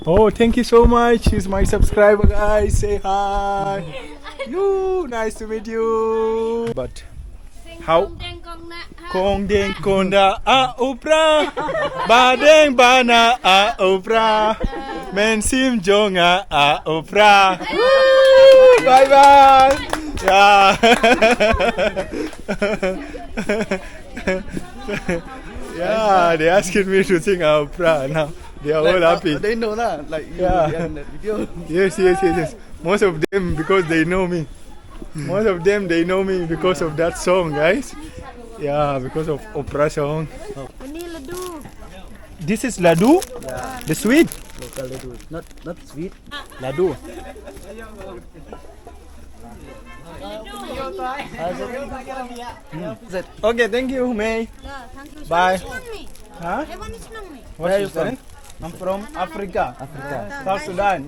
Oh, thank you so much. He's my subscriber, guys. Say hi. You, nice to meet you. But how? Kong deng konda a opra, badeng bana a opra, men sim jonga a opra. Bye bye. Yeah. Yeah, they asking me to sing a opera now. They are all happy. They know that, like you Yeah. in that video. Yes. Most of them because they know me. Most of them they know me because of that song, guys. Yeah, because of opera song. This is ladu, Yeah, the sweet local ladu. Not sweet. ladu. That Okay, thank you, May. Bye. Huh? Ewan is nang Where are you from? I'm from Africa, Africa. South Sudan.